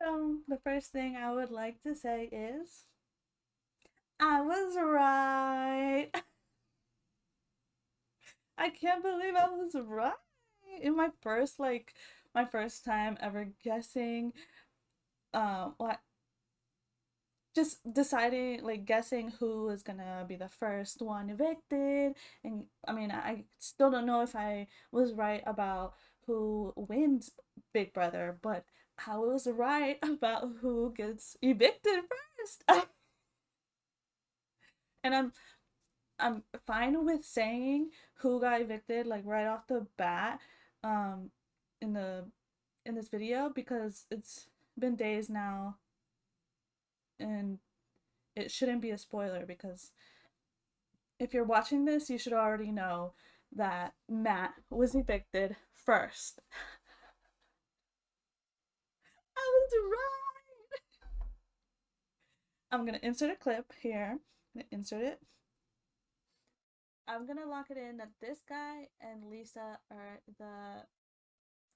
The first thing I would like to say is I was right. I can't believe I was right in my first time ever guessing what just deciding like guessing who was gonna be the first one evicted. And I mean, I still don't know if I was right about who wins Big Brother, but I was right about who gets evicted first. And I'm fine with saying who got evicted like right off the bat um in the in this video, because it's been days now and it shouldn't be a spoiler, because if you're watching this you should already know that Matt was evicted first. I was right. I'm gonna insert a clip here. I'm gonna insert it. I'm gonna lock it in that this guy and Lisa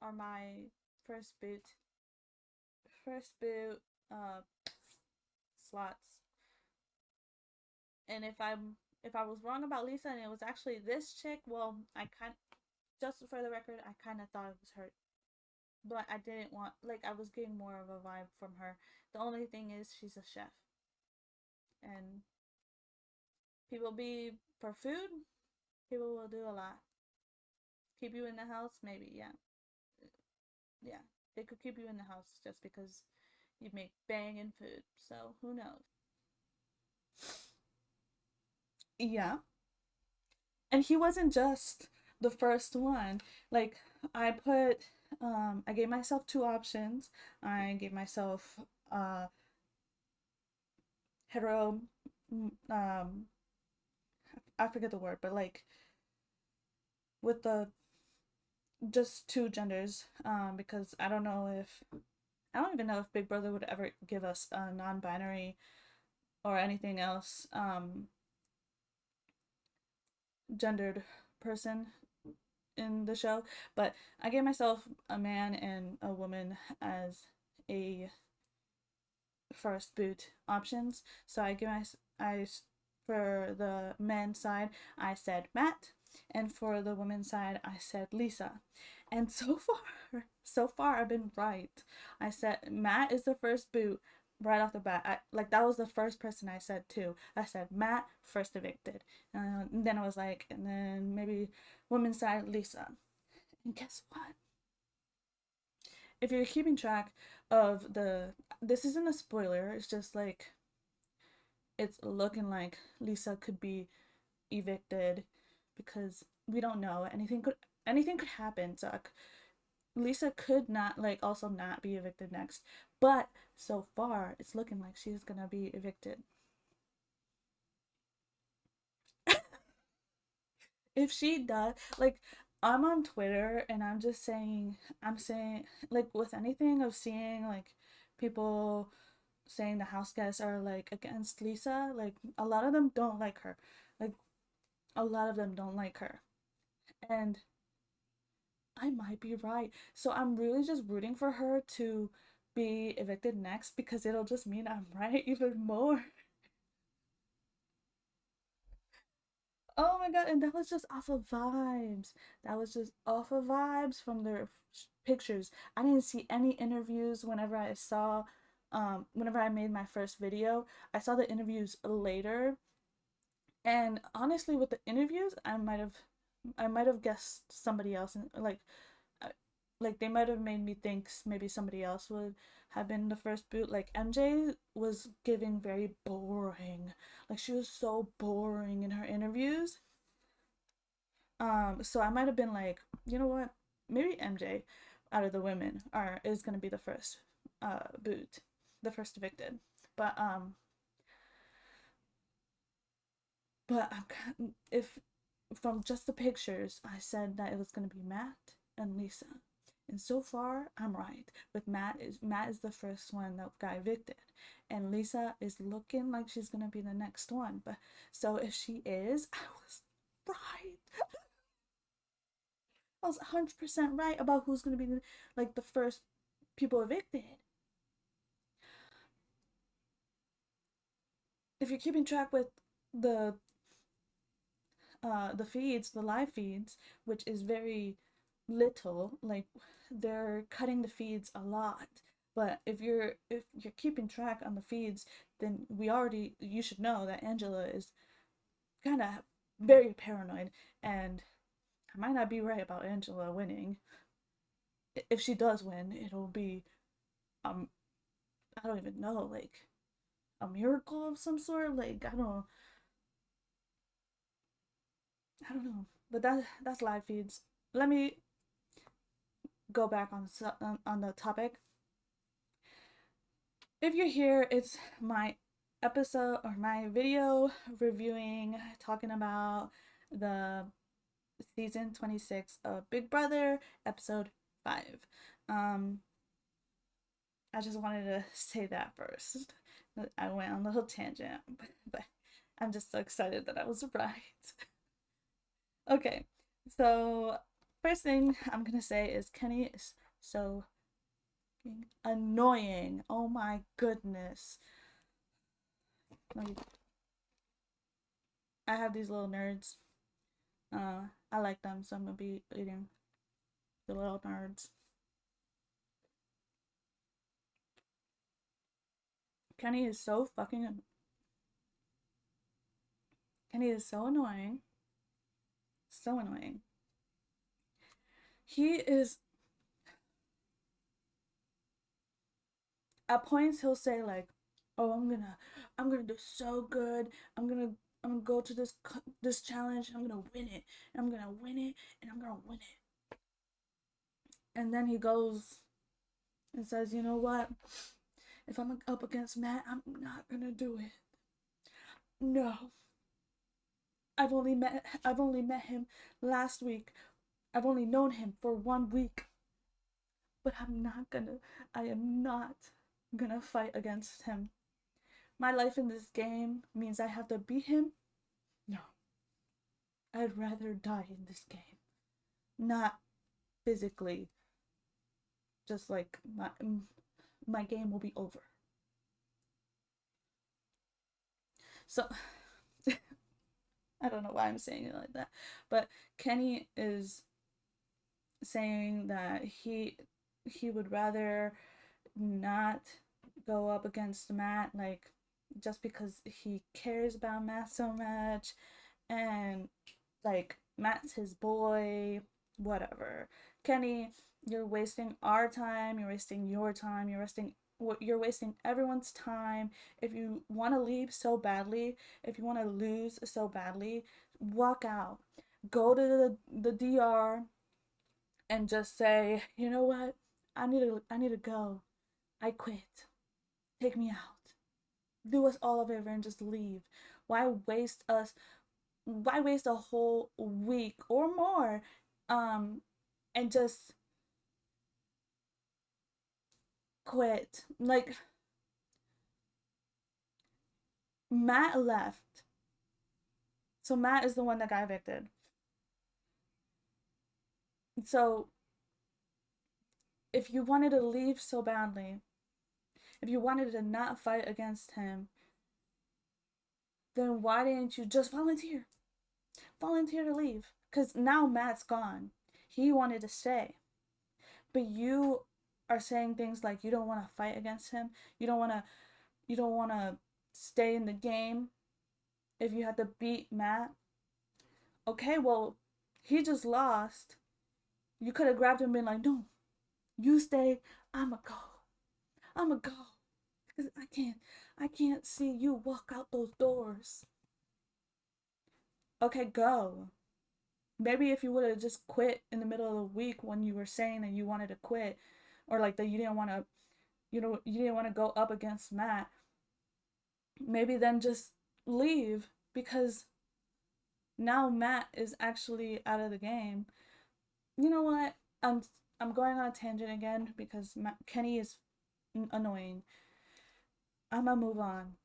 are my first boot first boot slots. And if I was wrong about Lisa and it was actually this chick, well, I kind just for the record, I kind of thought it was her, but I didn't want like I was getting more of a vibe from her. The only thing is she's a chef, and people be for food. People will do a lot. Keep you in the house, maybe, yeah, yeah. They could keep you in the house just because you make banging food. So who knows? Yeah, and he wasn't just the first one. Like I put I gave myself two options. I gave myself uh hetero I forget the word, but like with the just two genders, because I don't even know if Big Brother would ever give us a non-binary or anything else gendered person in the show. But I gave myself a man and a woman as a first boot options. So I for the men's side I said Matt, and for the women's side I said Lisa. And so far I've been right. I said Matt is the first boot right off the bat. That was the first person I said too. I said Matt first evicted, and then I was like, and then maybe women's side Lisa. And guess what? If you're keeping track of this isn't a spoiler. It's just like it's looking like Lisa could be evicted, because we don't know, anything could happen. So Lisa could not like also not be evicted next, but so far it's looking like she's gonna be evicted. If she does, like, I'm on Twitter and I'm saying like with anything of seeing like people saying the house guests are like against Lisa, like a lot of them don't like her. Like a lot of them don't like her. And I might be right. So I'm really just rooting for her to be evicted next, because it'll just mean I'm right even more. Oh my god, and that was just off of vibes. That was just off of vibes from their pictures. I didn't see any interviews whenever I made my first video. I saw the interviews later, and honestly with the interviews, I might have guessed somebody else, and uh, like they might have made me think maybe somebody else would have been the first boot. Like MJ was giving very boring. Like she was so boring in her interviews. So I might have been like, you know what? Maybe MJ out of the women are is gonna be the first boot, the first evicted. But but if from just the pictures, I said that it was gonna be Matt and Lisa. And so far, I'm right. With Matt is the first one that got evicted, and Lisa is looking like she's gonna be the next one. But so if she is, I was right. I was 100% right about who's gonna be like the first people evicted. if you're keeping track with the the feeds, the live feeds, which is very little, like they're cutting the feeds a lot. But if you're keeping track on the feeds, then you should know that Angela is kind of very paranoid, and I might not be right about Angela winning. If she does win, it'll be um I don't even know, like a miracle of some sort. Like I don't know. But that's live feeds. Let me go back on the topic. If you're here, it's my episode or my video reviewing, talking about the season 26 of Big Brother, episode 5. Um, I just wanted to say that first. I went on a little tangent, but I'm just so excited that I was right. Okay, so first thing I'm gonna say is Kenny is so annoying. Oh my goodness. Like, I have these little nerds. I like them, so I'm gonna be eating the little nerds. Kenny is so fucking. Kenny is so annoying. So annoying. He is. At points, he'll say like, "Oh, I'm gonna do so good. I'm gonna, I'm gonna go to this challenge. I'm gonna win it. And I'm gonna win it. And I'm gonna win it." And then he goes and says, "You know what? If I'm up against Matt, I'm not gonna do it. No, I've only met him last week. I've only known him for 1 week, but I am not gonna fight against him. My life in this game means I have to beat him. No, I'd rather die in this game, not physically. Just like my game will be over." So I don't know why I'm saying it like that, but Kenny is saying that he would rather not go up against Matt, like just because he cares about Matt so much, and like Matt's his boy, whatever. Kenny, you're wasting our time, you're wasting your time, you're wasting everyone's time. If you want to leave so badly, if you want to lose so badly, walk out. Go to the DR and just say, "You know what? I need to go. I quit. Take me out. Do us all a favor and just leave. Why waste us why waste a whole week or more um and just quit?" Like, Matt left. So Matt is the one that got evicted. So if you wanted to leave so badly, if you wanted to not fight against him, then why didn't you just volunteer? Volunteer to leave. Because now Matt's gone. He wanted to stay. But you are saying things like you don't want to fight against him. You don't want to stay in the game if you had to beat Matt. Okay, well, he just lost. You could have grabbed him and been like, "No, you stay. I'ma go. I'ma go. Because I can't see you walk out those doors." Okay, go. Maybe if you would have just quit in the middle of the week when you were saying that you wanted to quit, or like that you didn't want to go up against Matt, maybe then just leave, because now Matt is actually out of the game. You know what? I'm going on a tangent again because Kenny is annoying. I'm gonna move on.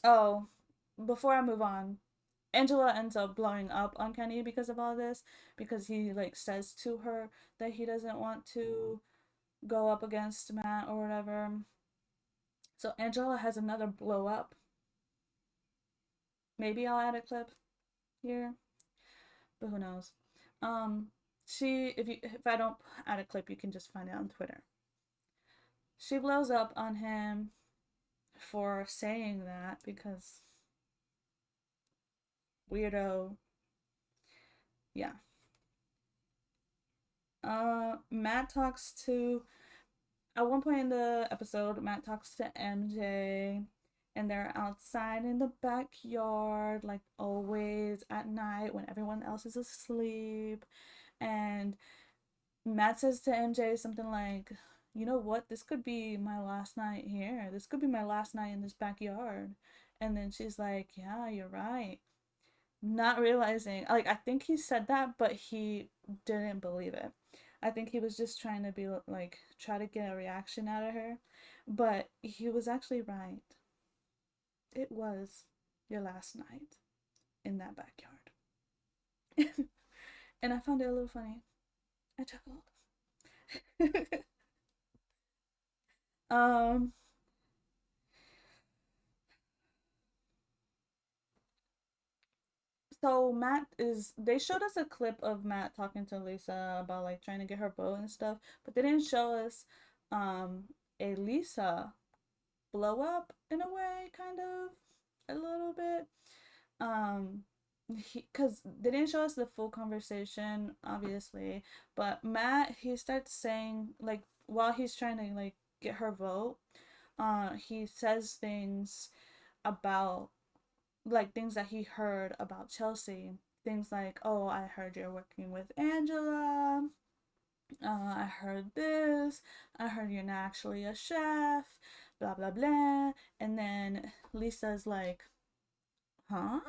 Oh, before I move on, Angela ends up blowing up on Kenny because of all this, because he like says to her that he doesn't want to go up against Matt or whatever. So Angela has another blow up. Maybe I'll add a clip here, but who knows? Um, she if I don't add a clip, you can just find it on Twitter. She blows up on him for saying that because weirdo. Yeah. Matt talks to at one point in the episode, Matt talks to MJ and they're outside in the backyard, like always at night when everyone else is asleep. And Matt says to MJ something like, you know what? This could be my last night here. This could be my last night in this backyard. And then she's like, yeah, you're right. Not realizing, like, I think he said that, but he didn't believe it. I think he was just trying to be like, try to get a reaction out of her. But he was actually right. It was your last night in that backyard. And I found it a little funny. I chuckled. um, So Matt is they showed us a clip of Matt talking to Lisa about like trying to get her vote and stuff, but they didn't show us um a Lisa blow up in a way, kind of a little bit. Um because they didn't show us the full conversation, obviously, but Matt he starts saying like while he's trying to like get her vote, he says things about like things that he heard about Chelsea. Things like, oh, I heard you're working with Angela. I heard this. I heard you're not actually a chef. Blah, blah, blah. And then Lisa's like, huh?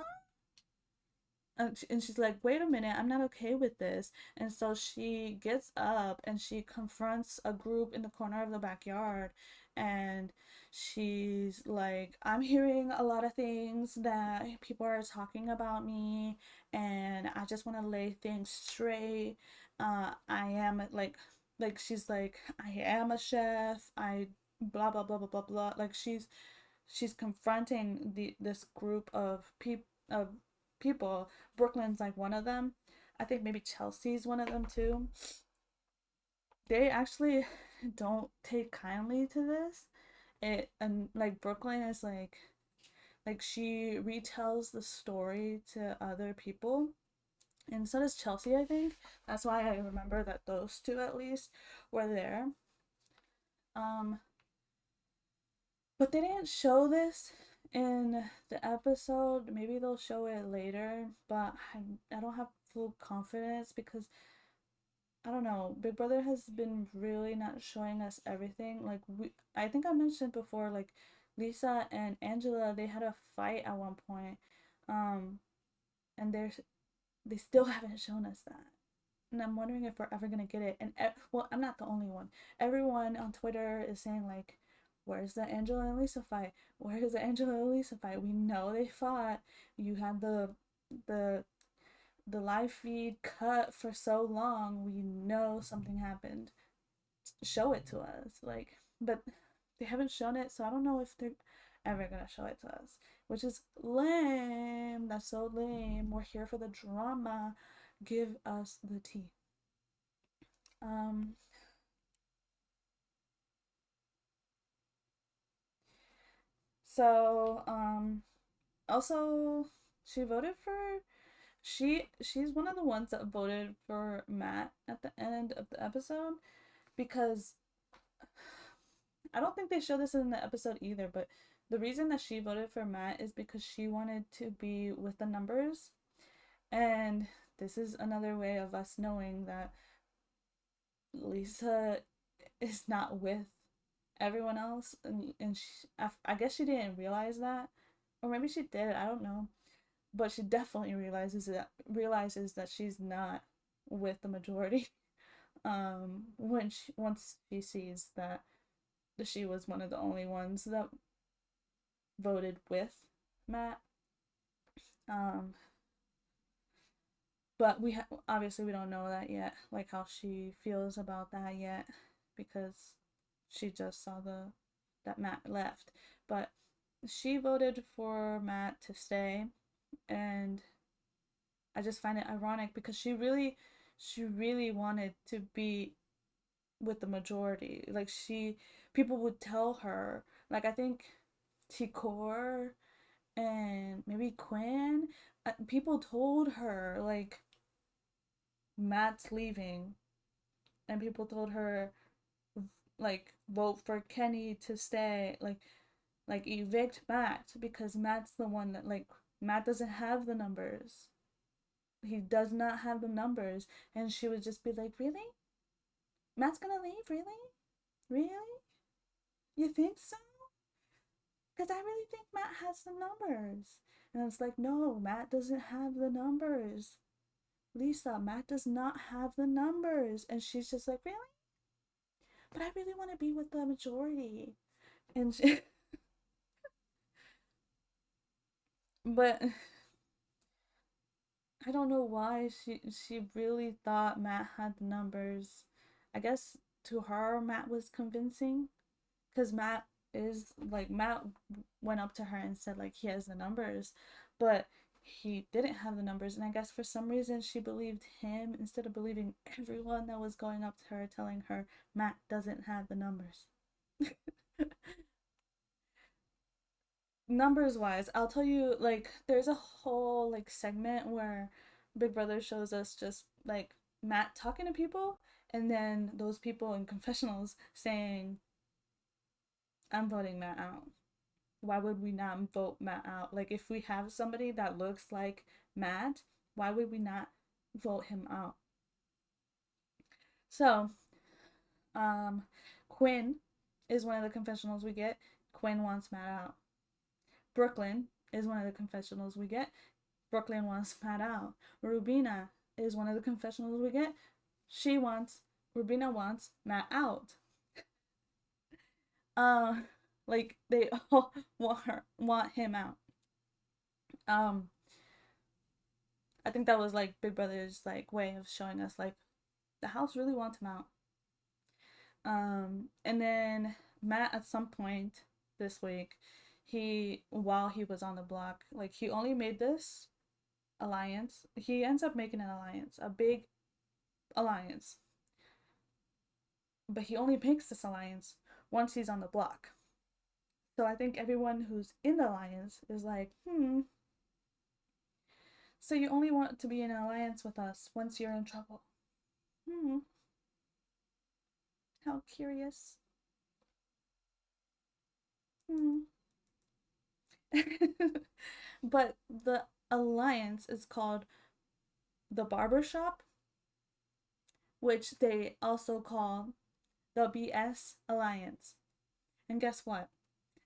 And she's like, wait a minute, I'm not okay with this. And so she gets up and she confronts a group in the corner of the backyard. And she's like, I'm hearing a lot of things that people are talking about me. And I just want to lay things straight. I am like, she's like, I am a chef. I blah, blah, blah, blah, blah, blah. Like, she's confronting this group of people. Brooklyn's like one of them. I think maybe Chelsea's one of them too. They actually don't take kindly to this. It and like Brooklyn is like she retells the story to other people, and so does Chelsea, I think. That's why I remember that those two at least were there. Um, but they didn't show this in the episode. Maybe they'll show it later, but I don't have full confidence because I don't know. Big Brother has been really not showing us everything. I think I mentioned before, like Lisa and Angela, they had a fight at one point, um, and they still haven't shown us that. And I'm wondering if we're ever gonna get it. And well, I'm not the only one. Everyone on Twitter is saying like, "Where's the Angela and Lisa fight? Where's the Angela and Lisa fight? We know they fought. You had the the live feed cut for so long. We know something happened. Show it to us." Like, but they haven't shown it, so I don't know if they're ever gonna show it to us, which is lame. That's so lame. We're here for the drama. Give us the tea. Um, also she voted for she's one of the ones that voted for Matt at the end of the episode because I don't think they show this in the episode either, but the reason that she voted for Matt is because she wanted to be with the numbers. And this is another way of us knowing that Lisa is not with everyone else, and I guess she didn't realize that, or maybe she did. I don't know, but she definitely realizes that she's not with the majority. When once she sees that she was one of the only ones that voted with Matt. Um, but obviously we don't know that yet, like how she feels about that yet, because she just saw that Matt left. But she voted for Matt to stay, and I just find it ironic because she really wanted to be with the majority. Like people would tell her, like I think Tikor and maybe Quinn, people told her like Matt's leaving, and people told her like vote for Kenny to stay, like evict Matt because Matt's the one that like Matt doesn't have the numbers. He does not have the numbers, and she would just be like, "Really? Matt's gonna leave? Really? Really? You think so? Because I really think Matt has the numbers." And it's like, "No, Matt doesn't have the numbers. Lisa, Matt does not have the numbers." And she's just like, "Really? But I really want to be with the majority." And but I don't know why she really thought Matt had the numbers. I guess to her Matt was convincing because Matt went up to her and said like he has the numbers, but he didn't have the numbers, and I guess for some reason she believed him instead of believing everyone that was going up to her telling her Matt doesn't have the numbers. Numbers wise, I'll tell you, like there's a whole like segment where Big Brother shows us just like Matt talking to people, and then those people in confessionals saying, "I'm voting Matt out." Why would we not vote Matt out? Like if we have somebody that looks like Matt, why would we not vote him out? So, um, Quinn is one of the confessionals we get. Quinn wants Matt out. Brooklyn is one of the confessionals we get. Brooklyn wants Matt out. Rubina is one of the confessionals we get. She wants Rubina wants Matt out. Uh, like they all want him out. Um, I think that was like Big Brother's like way of showing us like the house really wants him out. And then Matt at some point this week, he while he was on the block, like he only made this alliance. He ends up making an alliance, a big alliance, but he only makes this alliance once he's on the block. So I think everyone who's in the alliance is like, so you only want to be in an alliance with us once you're in trouble. Hmm, how curious. Hmm. But the alliance is called the barbershop, which they also call the BS Alliance. And guess what?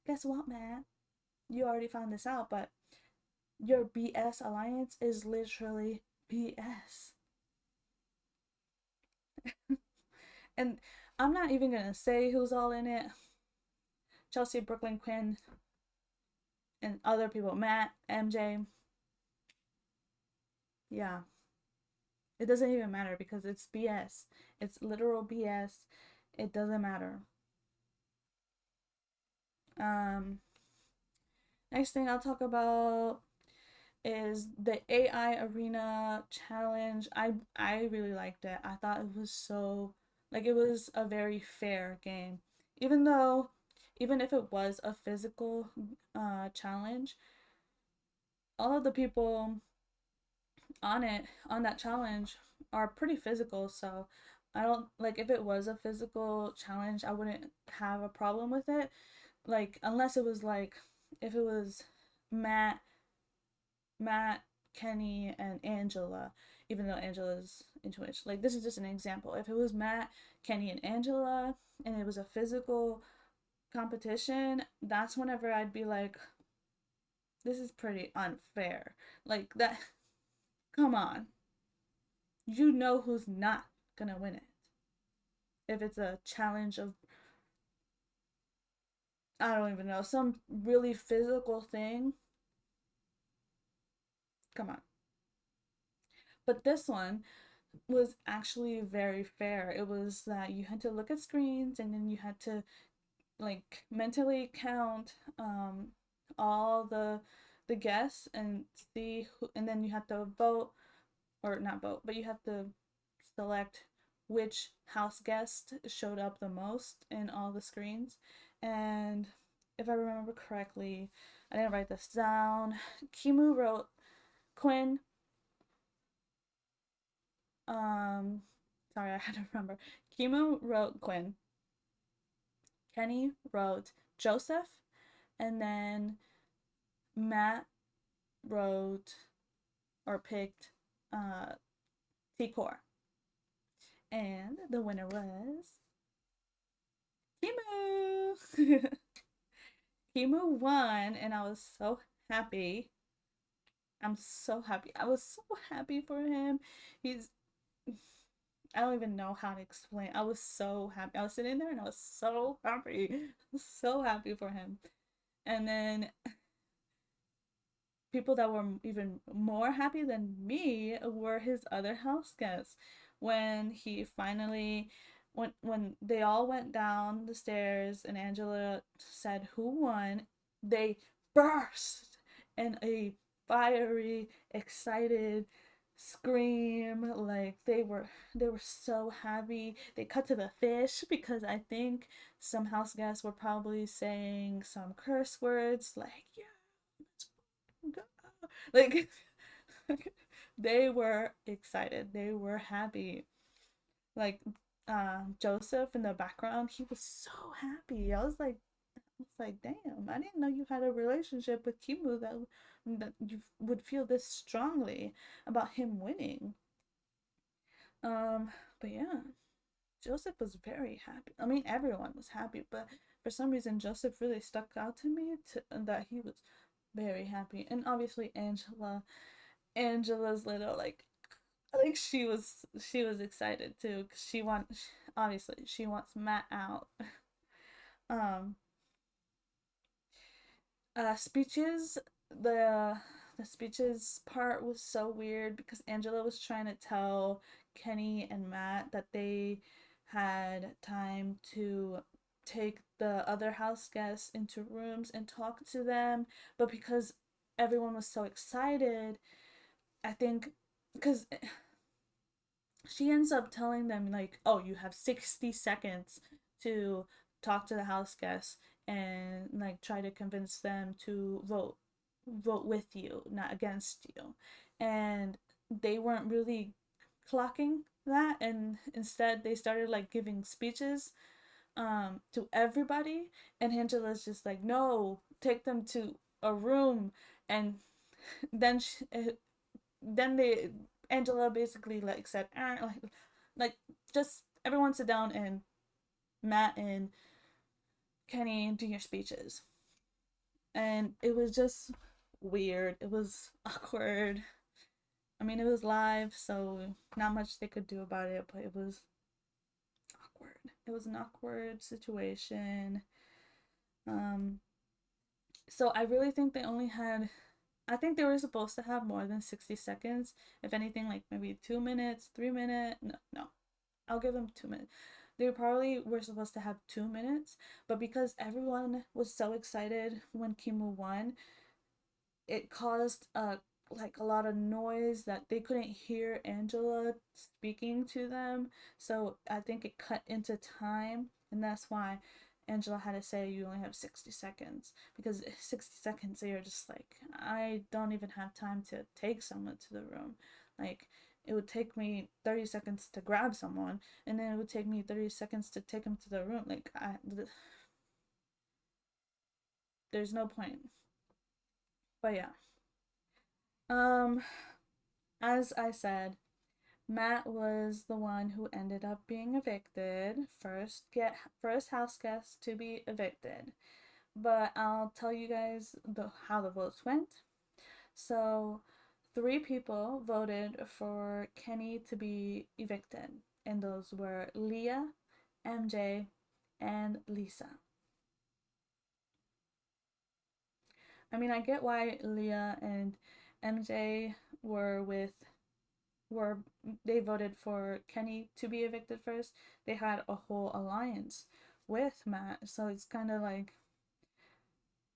Guess what, man? You already found this out, but your BS Alliance is literally BS. And I'm not even gonna say who's all in it. Chelsea, Brooklyn, Quinn, and other people. Matt, MJ. Yeah. It doesn't even matter because it's BS. It's literal BS. It doesn't matter. Um, Next thing I'll talk about is the AI Arena challenge. I really liked it. I thought it was so like it was a very fair game. Even though even if it was a physical challenge, all of the people on that challenge are pretty physical, so I don't like if it was a physical challenge, I wouldn't have a problem with it. Like unless it was like if it was Matt Matt, Kenny, and Angela, even though Angela's into it. Like, this is just an example. If it was Matt, Kenny, and Angela, and it was a physical competition, that's whenever I'd be like, this is pretty unfair. Like, that, come on. You know who's not gonna win it. If it's a challenge of, I don't even know, some really physical thing, come on. But this one, was actually very fair. It was that you had to look at screens and then you had to like mentally count all the guests and see who, and then you have to vote, or not vote, but you have to select which house guest showed up the most in all the screens. And if I remember correctly, I didn't write this down. Kimu wrote Quinn. Um, sorry, I had to remember. Kimu wrote Quinn. Kenny wrote Joseph, and then Matt wrote or picked T-Core. And the winner was Kimu. Kimu won, and I was so happy. I'm so happy. I was so happy for him. He's, I don't even know how to explain. I was so happy. I was sitting there and I was so happy. So happy for him. And then people that were even more happy than me were his other house guests. When he finally, when they all went down the stairs and Angela said who won, they burst in a fiery, excited scream. Like they were so happy. They cut to the fish because I think some house guests were probably saying some curse words like, yeah, go. Like they were excited. They were happy. Like Joseph in the background, he was so happy. I was like, damn, I didn't know you had a relationship with Kimu that you would feel this strongly about him winning. Um, but yeah, Joseph was very happy. I mean, everyone was happy, but for some reason, Joseph really stuck out to me that he was very happy. And obviously, Angela's little like she was excited too because obviously she wants Matt out. Um, speeches the the speeches part was so weird because Angela was trying to tell Kenny and Matt that they had time to take the other house guests into rooms and talk to them, but because everyone was so excited, I think because she ends up telling them like, "Oh, you have 60 seconds to talk to the house guests and like try to convince them to vote with you, not against you." And they weren't really clocking that, and instead they started like giving speeches to everybody, and Angela's just like, "No, take them to a room." And then then they Angela basically like said, like just everyone sit down and Matt and Kenny do your speeches. And it was just weird. It was awkward. I mean, it was live, so not much they could do about it, but it was awkward. It was an awkward situation. Um, so I really think they only had. I think they were supposed to have more than 60 seconds. If anything, like maybe 2 minutes, 3 minutes. No, no, I'll give them 2 minutes. They probably were supposed to have 2 minutes, but because everyone was so excited when Kimu won, it caused like a lot of noise that they couldn't hear Angela speaking to them. So I think it cut into time, and that's why Angela had to say you only have 60 seconds, because 60 seconds you're just like, I don't even have time to take someone to the room. Like it would take me 30 seconds to grab someone, and then it would take me 30 seconds to take them to the room. Like there's no point. But yeah. Um as I said, Matt was the one who ended up being evicted. First house guest to be evicted. But I'll tell you guys how the votes went. So, three people voted for Kenny to be evicted, and those were Leah, MJ, and Lisa. I mean, I get why Leah and MJ were with were they voted for Kenny to be evicted first. They had a whole alliance with Matt, so it's kind of like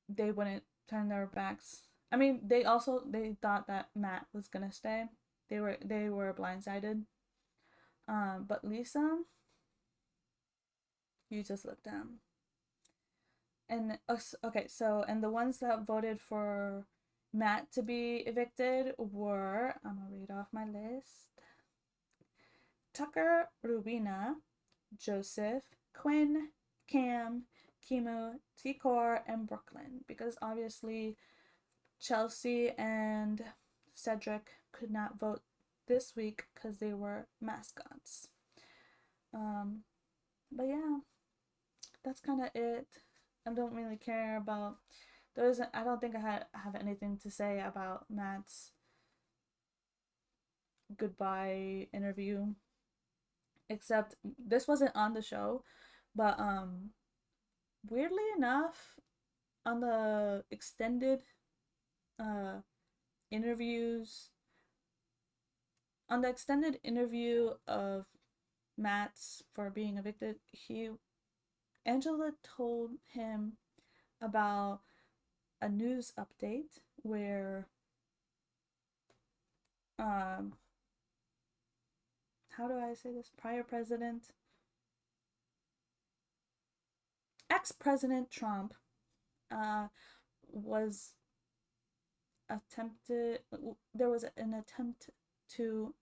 they wouldn't turn their backs. I mean, they thought that Matt was gonna stay. They were blindsided. But Lisa, you just let them. And okay, so and the ones that voted for Matt to be evicted were, I'm gonna read off my list: Tucker, Rubina, Joseph, Quinn, Cam, Kimu, Tikor, and Brooklyn. Because obviously Chelsea and Cedric could not vote this week because they were mascots. Um, but yeah, that's kind of it. I don't really care about. There isn't. I don't think have anything to say about Matt's goodbye interview, except this wasn't on the show, but weirdly enough, on the extended uh interviews, on the extended interview of Matt's for being evicted, he Angela told him about a news update where um how do I say this? Prior president, ex-president Trump uh was attempted there was an attempt to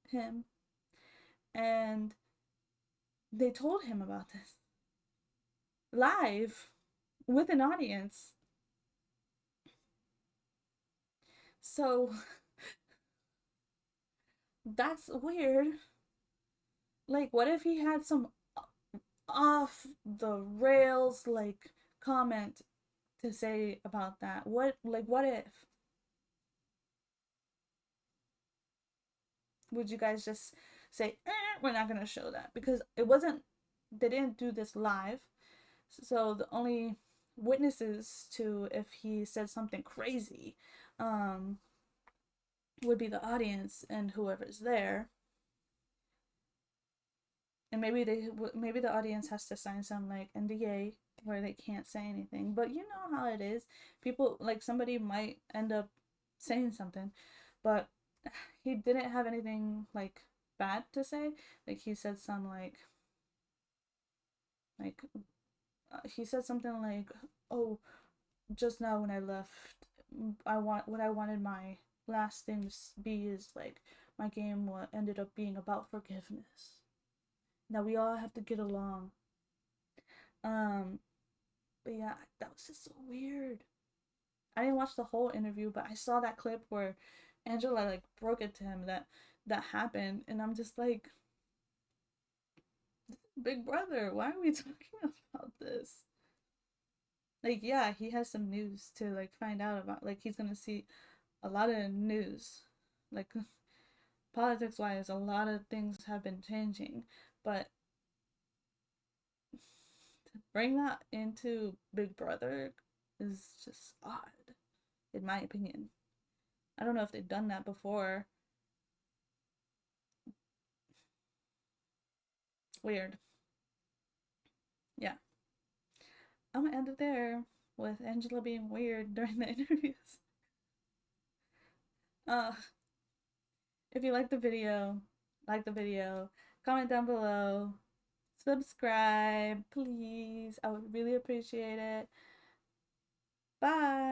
him, and they told him about this live with an audience. So that's weird. Like, what if he had some off the rails like comment to say about that? What if? Would you guys just say, we're not gonna show that? Because it wasn't, they didn't do this live. So the only witnesses to if he said something crazy um, would be the audience and whoever's there. And maybe the audience has to sign some like NDA where they can't say anything. But you know how it is. People like somebody might end up saying something, but he didn't have anything like bad to say. Like he said some like he said something like, "Oh, just now when I left, I want what I wanted my last thing to be is like my game ended up being about forgiveness. Now we all have to get along." Um, but yeah, that was just so weird. I didn't watch the whole interview, but I saw that clip where Angela like broke it to him that happened, and I'm just like, Big Brother, why are we talking about this? Like, yeah, he has some news to like find out about. Like, he's gonna see a lot of news, like politics wise, a lot of things have been changing, but to bring that into Big Brother is just odd, in my opinion. I don't know if they've done that before. Weird. Yeah. I'm gonna end it there with Angela being weird during the interviews. Uh, if you like the video, comment down below, subscribe, please. I would really appreciate it. Bye.